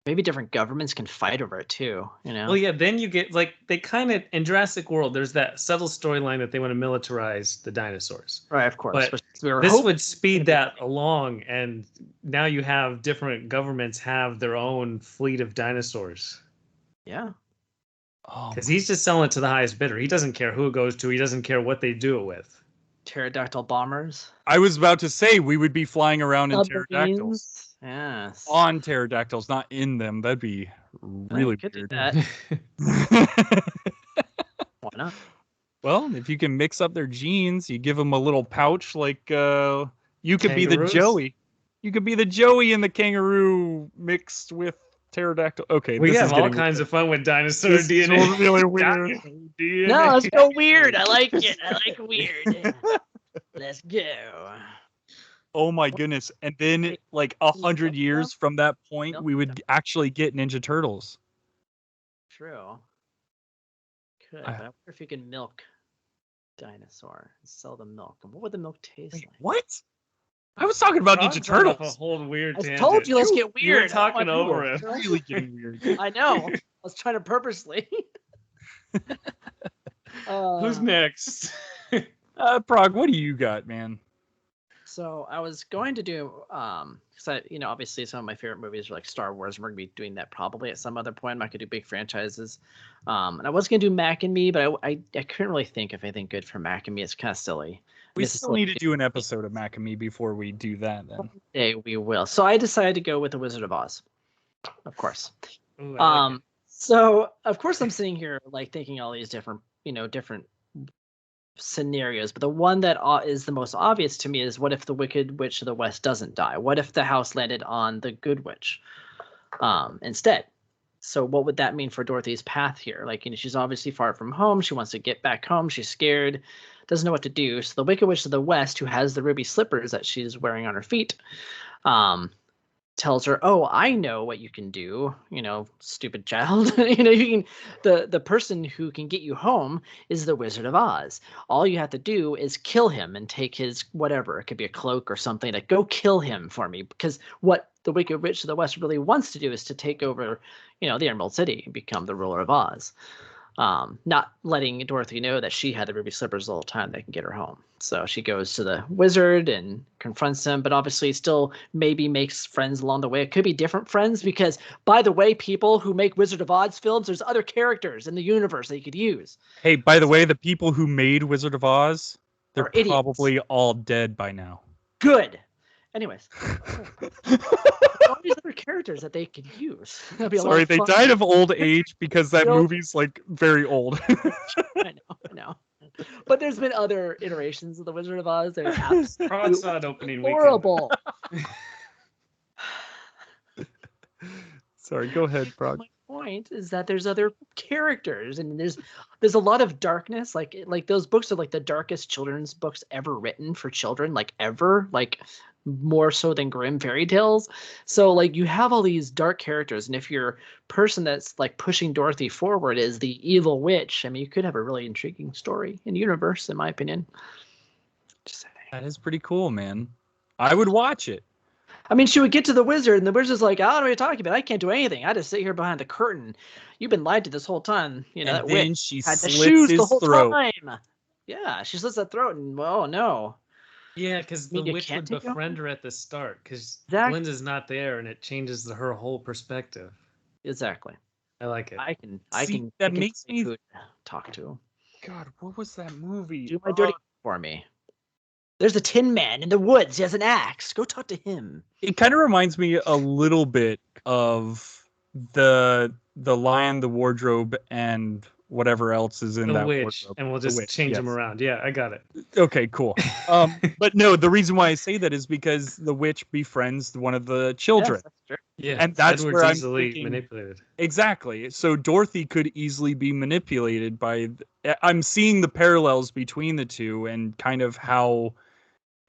Maybe different governments can fight over it too, you know? Well, yeah, then you get like they kind of in Jurassic World. There's that subtle storyline that they want to militarize the dinosaurs. Right, of course. But we were this hoping would speed that along, and now you have different governments have their own fleet of dinosaurs. Yeah. Oh, Because he's just selling it to the highest bidder. He doesn't care who it goes to. He doesn't care what they do it with. Pterodactyl bombers. I was about to say we would be flying around in pterodactyls. Submarines. Yes. On pterodactyls, not in them. That'd be really could do weird. that. Why not? Well, if you can mix up their genes, you give them a little pouch like you could be the Kangaroos? Joey. You could be the Joey in the kangaroo mixed with pterodactyl. Okay, We this have is all getting kinds of fun with dinosaur This is DNA. really weird. DNA. No, let's go weird. I like it. I like weird. Let's go. Oh my goodness! And then, like 100 years from that point, we would actually get Ninja Turtles. True. Could, but I wonder if you can milk dinosaur and sell the milk. And what would the milk taste like? What? I was talking about Frog's Ninja going off Turtles. A whole weird I tangent. told you, let's get You were weird. talking over him. Really getting weird. I know. I was trying to purposely. Who's next? Prague, what do you got, man? So I was going to do, because I, obviously some of my favorite movies are like Star Wars, and we're gonna be doing that probably at some other point. I'm not gonna do big franchises, and I was gonna do Mac and Me, but I couldn't really think of anything good for Mac and Me. It's kind of silly. We still need to do an episode of Mac and Me before we do that. Then Hey, we will. So I decided to go with The Wizard of Oz, of course. Ooh, I like it. So of course I'm sitting here like thinking all these different, different scenarios, but the one that is the most obvious to me is, what if the Wicked Witch of the West doesn't die? What if the house landed on the Good Witch instead? So what would that mean for Dorothy's path here? Like, she's obviously far from home. She wants to get back home. She's scared, doesn't know what to do. So the Wicked Witch of the West, who has the ruby slippers that she's wearing on her feet, tells her, "Oh, I know what you can do, stupid child. You can, the person who can get you home is the Wizard of Oz. All you have to do is kill him and take his whatever. It could be a cloak or something. Like, go kill him for me, because what the Wicked Witch of the West really wants to do is to take over, the Emerald City and become the ruler of Oz. Not letting Dorothy know that she had the ruby slippers the whole time that can get her home. So she goes to the wizard and confronts him, but obviously still maybe makes friends along the way. It could be different friends, because, by the way, people who make Wizard of Oz films, there's other characters in the universe that you could use. hey, by the way, the people who made Wizard of Oz, they're Are idiots. probably all dead by now. Good. Anyways, all these other characters that they could use. That'd be a lot Sorry, of they fun. died of old age because that Nope. movie's like very old. I know. But there's been other iterations of the Wizard of Oz. They're Prague absolutely saw it opening weekend. horrible. Sorry, go ahead, Prague. My point is that there's other characters, and there's a lot of darkness. Like those books are like the darkest children's books ever written for children, like ever, like more so than Grimm fairy tales. So like you have all these dark characters, and if your person that's like pushing Dorothy forward is the evil witch, I mean, you could have a really intriguing story in the universe, in my opinion. Just saying. That is pretty cool, man. I would watch it. I mean, she would get to the wizard, and the wizard's like, "I don't know what you're talking about. I can't do anything. I just sit here behind the curtain. You've been lied to this whole time." And that then witch she had the slits shoes his the whole throat. time. Yeah, she slits that throat, and well, no. Yeah, because the mean, you witch can't would take befriend her at the start, because Exactly. Glinda's not there, and it changes her whole perspective. Exactly. I like it. That makes me talk to him. God, what was that movie? Do my dirty for me. There's a Tin Man in the woods. He has an axe. Go talk to him. It kind of reminds me a little bit of the Lion, the Wardrobe, and whatever else is in The that witch, wardrobe. and we'll just change them around. Yeah, I got it. Okay, cool. But no, the reason why I say that is because the witch befriends one of the children. Yes, that's true. Yeah, and that's Edward's where I'm easily thinking, manipulated. Exactly. So Dorothy could easily be manipulated by. I'm seeing the parallels between the two and kind of how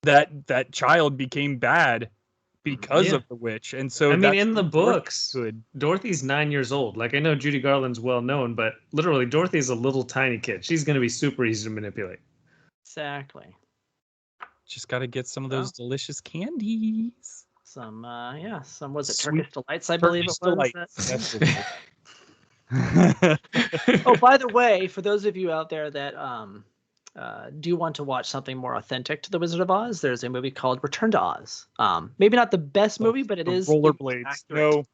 that child became bad because of the witch. And so I mean, that's in the books, good. Dorothy's 9 years old. Like, I know Judy Garland's well known, but literally Dorothy's a little tiny kid. She's going to be super easy to manipulate. Exactly. Just got to get some of those delicious candies. Some was it Sweet Turkish Delights, I believe it was. Delights. Oh, by the way, for those of you out there that do want to watch something more authentic to The Wizard of Oz, there's a movie called Return to Oz. Maybe not the best movie, but it is rollerblades. No,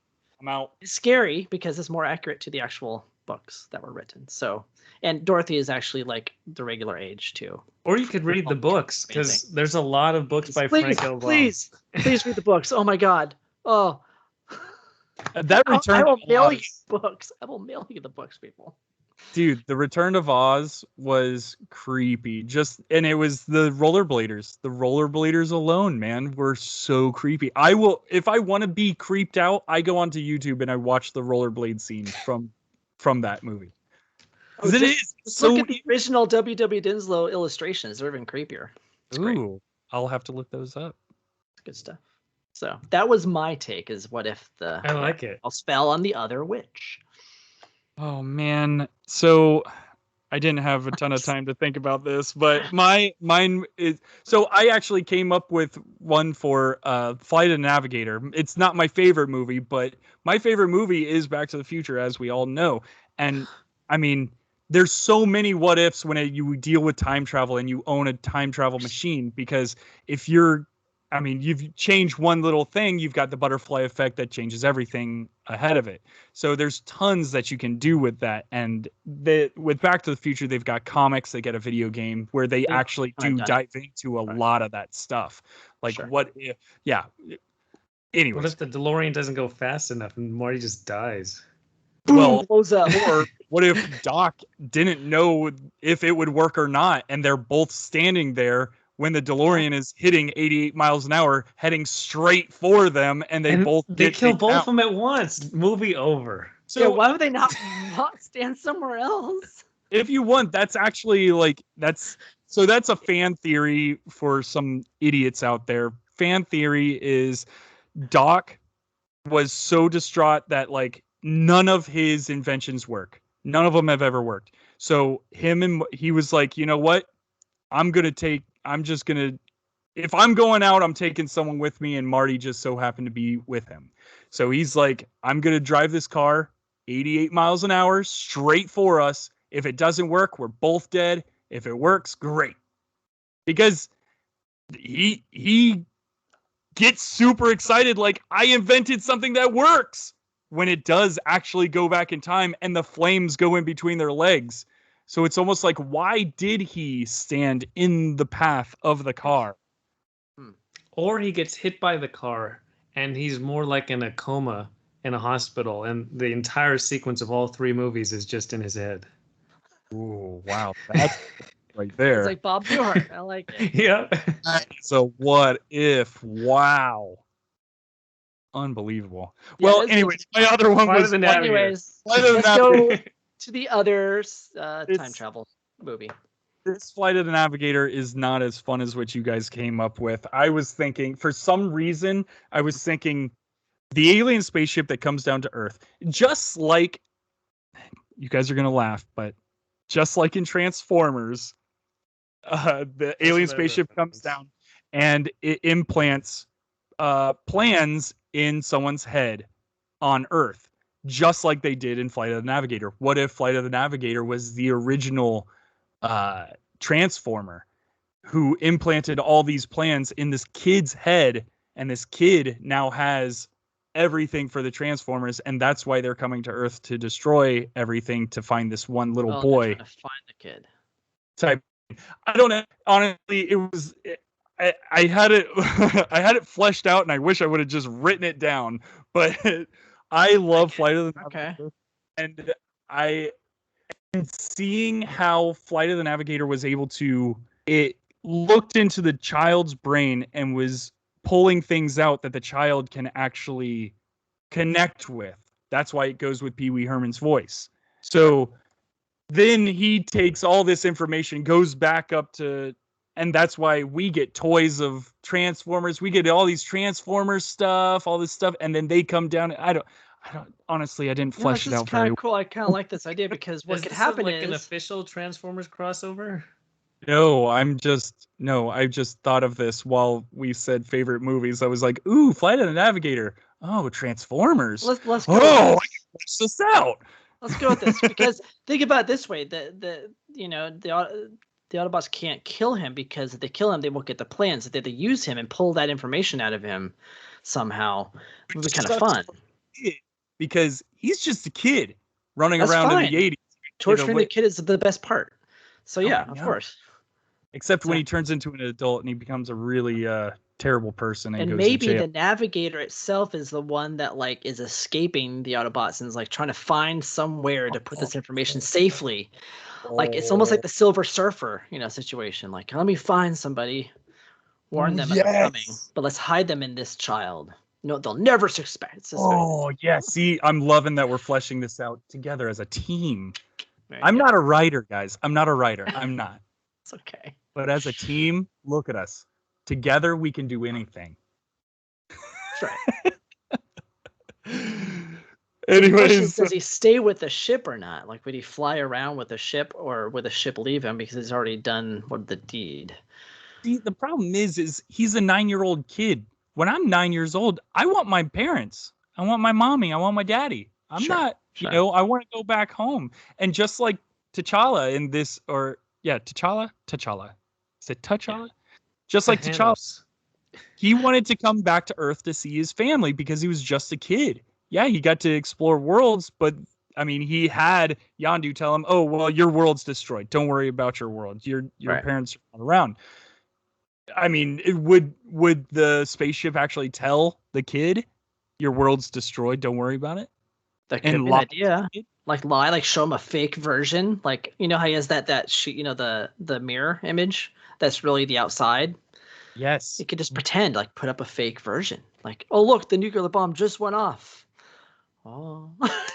I'm out. It's scary because it's more accurate to the actual books that were written. So, and Dorothy is actually like the regular age too. Or you could read the books, because there's a lot of books by Frank L. Baum. Please read the books. Oh my God. Oh. That Return I will to mail Oz. you books. I will mail you the books, people. Dude, the Return of Oz was creepy. And it was the rollerbladers. The rollerbladers alone, man, were so creepy. If I want to be creeped out, I go onto YouTube and I watch the rollerblade scene from that movie. Because look at the original W.W. Dinslow illustrations. They're even creepier. It's great. I'll have to look those up. It's good stuff. So that was my take. Is what if I like it. I'll spell on the other witch. Oh man, so I didn't have a ton of time to think about this, but mine is so I actually came up with one for Flight of the Navigator. It's not my favorite movie, but my favorite movie is Back to the Future, as we all know. And I mean, there's so many what ifs when you deal with time travel and you own a time travel machine, because you've changed one little thing, you've got the butterfly effect that changes everything ahead of it. So there's tons that you can do with that. And with Back to the Future, they've got comics, they get a video game where they actually do dive into a lot of that stuff. Like anyways. What if the DeLorean doesn't go fast enough and Marty just dies? Boom, blows up. Or what if Doc didn't know if it would work or not, and they're both standing there when the DeLorean is hitting 88 miles an hour, heading straight for them, and they kill both of them at once. Movie over. So why would they not stand somewhere else? If you want, that's actually that's a fan theory for some idiots out there. Fan theory is Doc was so distraught that none of his inventions work. None of them have ever worked. So he was like, you know what? If I'm going out, I'm taking someone with me, and Marty just so happened to be with him. So he's like, I'm going to drive this car 88 miles an hour straight for us. If it doesn't work, we're both dead. If it works, great. Because he gets super excited, like, I invented something that works, when it does actually go back in time and the flames go in between their legs. So it's almost like, why did he stand in the path of the car? Or he gets hit by the car and he's more like in a coma in a hospital, and the entire sequence of all three movies is just in his head. Ooh, wow. That's right there. It's like Bob Newhart. I like it. Yeah. So what if? Wow. Unbelievable. Yeah, well, anyways, my other one was... Anyways, let's go to the other time travel movie. This Flight of the Navigator is not as fun as what you guys came up with. I was thinking, for some reason, the alien spaceship that comes down to Earth. Just like, you guys are going to laugh, but just like in Transformers, the alien spaceship comes down and it implants plans in someone's head on Earth, just like they did in Flight of the Navigator. What if Flight of the Navigator was the original Transformer who implanted all these plans in this kid's head, and this kid now has everything for the Transformers, and that's why they're coming to Earth to destroy everything to find this one little boy. Trying to find the kid. Type. I don't know. Honestly, it was. I had it. I had it fleshed out, and I wish I would have just written it down. But I love Flight of the Navigator, and seeing how Flight of the Navigator was able to. It looked into the child's brain and was pulling things out that the child can actually connect with. That's why it goes with Pee Wee Herman's voice. So then he takes all this information, goes back up to, and that's why we get toys of Transformers. We get all these Transformers stuff, all this stuff, and then they come down. I don't honestly, I didn't flesh it out very well. Cool. I kind of like this idea because what could happen is an official Transformers crossover. No, I just thought of this while we said favorite movies. I was like, ooh, Flight of the Navigator. Oh, Transformers. Let's go. Oh, I can flesh this out. Let's go with this because think about it this way: the Autobots can't kill him because if they kill him, they won't get the plans. If they use him and pull that information out of him somehow, it would be kind of fun. Because he's just a kid running around in the 80s. Torturing the kid is the best part. So yeah, of course. Except when he turns into an adult and he becomes a really terrible person and goes maybe to jail. The Navigator itself is the one that like is escaping the Autobots and is like trying to find somewhere to put this information safely. Like it's almost like the Silver Surfer, situation. Like let me find somebody, warn them that they're coming, but let's hide them in this child. No, they'll never suspect. Oh yeah, see, I'm loving that we're fleshing this out together as a team. I'm not a writer, guys. I'm not a writer. I'm not. It's okay. But as a team, look at us. Together, we can do anything. That's right. Anyways, does he stay with the ship or not? Like, would he fly around with the ship, or would the ship leave him because he's already done the deed? See, the problem is he's a 9-year-old kid. When I'm 9 years old, I want my parents. I want my mommy. I want my daddy. I'm not, I want to go back home. And just like T'Challa in this, T'Challa. Is it T'Challa? Just like T'Challa. He wanted to come back to Earth to see his family because he was just a kid. Yeah, he got to explore worlds, but I mean, he had Yondu tell him, "Oh, well, your world's destroyed. Don't worry about your world. Your parents are not around." I mean, would the spaceship actually tell the kid, "Your world's destroyed. Don't worry about it"? That could be an idea. Like lie, like show him a fake version. Like how he has that sheet, the mirror image that's really the outside. Yes. He could just pretend, like put up a fake version. Like, oh look, the nuclear bomb just went off. Oh,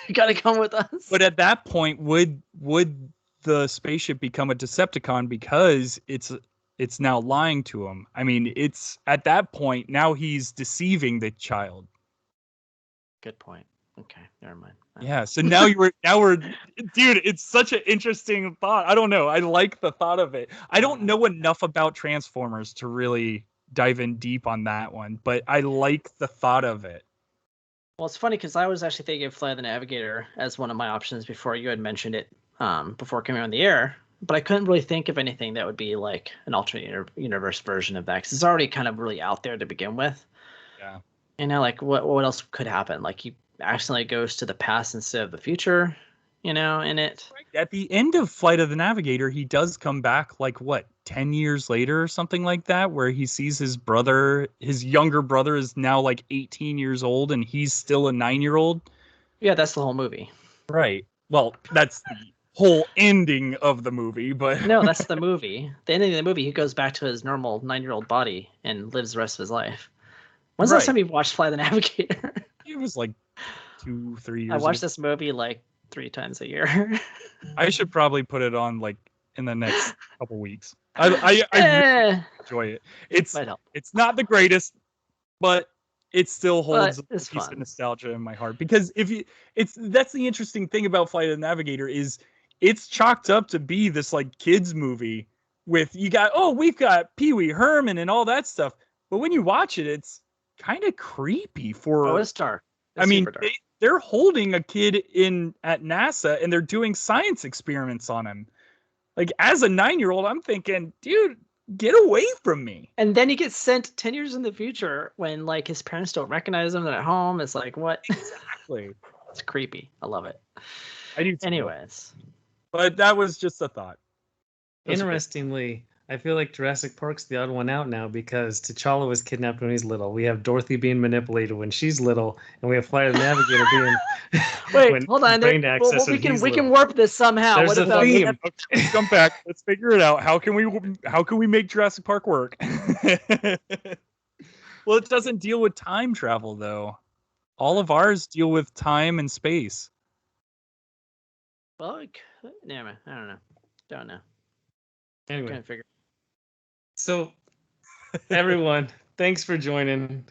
you gotta come with us. But at that point, would the spaceship become a Decepticon because it's now lying to him? I mean, it's at that point now he's deceiving the child. Good point. Okay, never mind. Yeah, so now we're dude, it's such an interesting thought. I don't know. I like the thought of it. I don't know enough about Transformers to really dive in deep on that one, but I like the thought of it. Well, it's funny because I was actually thinking of Flight of the Navigator as one of my options before you had mentioned it, before coming on the air. But I couldn't really think of anything that would be like an alternate universe version of that because it's already kind of really out there to begin with. Yeah. Like what else could happen? Like he accidentally goes to the past instead of the future, in it. At the end of Flight of the Navigator, he does come back like 10 years later or something like that, where he sees his younger brother is now like 18 years old and he's still a 9-year-old. Yeah, that's the whole movie. Right. Well, that's the whole ending of the movie, but no, that's the movie. The ending of the movie, he goes back to his normal 9-year-old body and lives the rest of his life. When's the last time you watched Fly the Navigator? It was like 2-3 years I watched this movie like 3 times a year. I should probably put it on like in the next couple weeks. I really enjoy it. It's not the greatest, but it still holds a piece of nostalgia in my heart because that's the interesting thing about Flight of the Navigator is it's chalked up to be this like kids movie with we've got Pee Wee Herman and all that stuff, but when you watch it, it's kind of creepy it's dark. I mean, they're holding a kid at NASA and they're doing science experiments on him. Like as a 9-year-old, I'm thinking, dude, Get away from me. And then he gets sent 10 years in the future when like his parents don't recognize him. They're at home. It's like, what? Exactly. It's creepy. I love it. I do too. Anyways. But that was just a thought. Interestingly, I feel like Jurassic Park's the odd one out now because T'Challa was kidnapped when he's little. We have Dorothy being manipulated when she's little, and we have Flight of the Navigator being Wait, hold on. brain access when we he's can little. warp this somehow. There's What a about theme. Okay, let's come back. Let's figure it out. How can we make Jurassic Park work? Well, it doesn't deal with time travel though. All of ours deal with time and space. Well, never mind. I don't know. Anyway, Can't figure. so everyone, thanks for joining.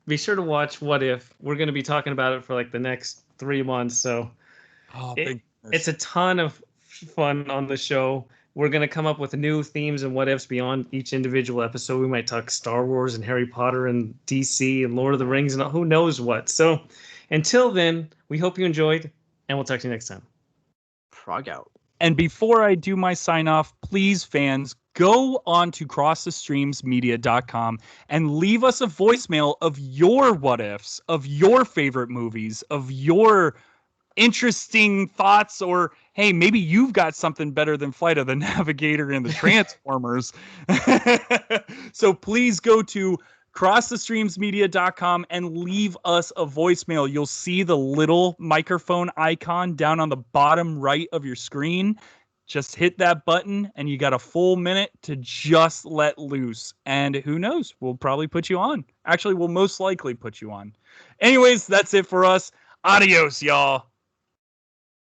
Be sure to watch What If. We're going to be talking about it for like the next 3 months. So it's a ton of fun on the show. We're going to come up with new themes and what ifs beyond each individual episode. We might talk Star Wars and Harry Potter and DC and Lord of the Rings and who knows what. So until then, we hope you enjoyed, and we'll talk to you next time. Frog out. And before I do my sign off, please, fans, go on to crossthestreamsmedia.com and leave us a voicemail of your what ifs, of your favorite movies, of your interesting thoughts, or hey, maybe you've got something better than Flight of the Navigator and the Transformers. So please go to crossthestreamsmedia.com and leave us a voicemail. You'll see the little microphone icon down on the bottom right of your screen. Just hit that button and you got a full minute to just let loose. And who knows, we'll probably put you on. Actually, we'll most likely put you on. Anyways, that's it for us. Adios, y'all.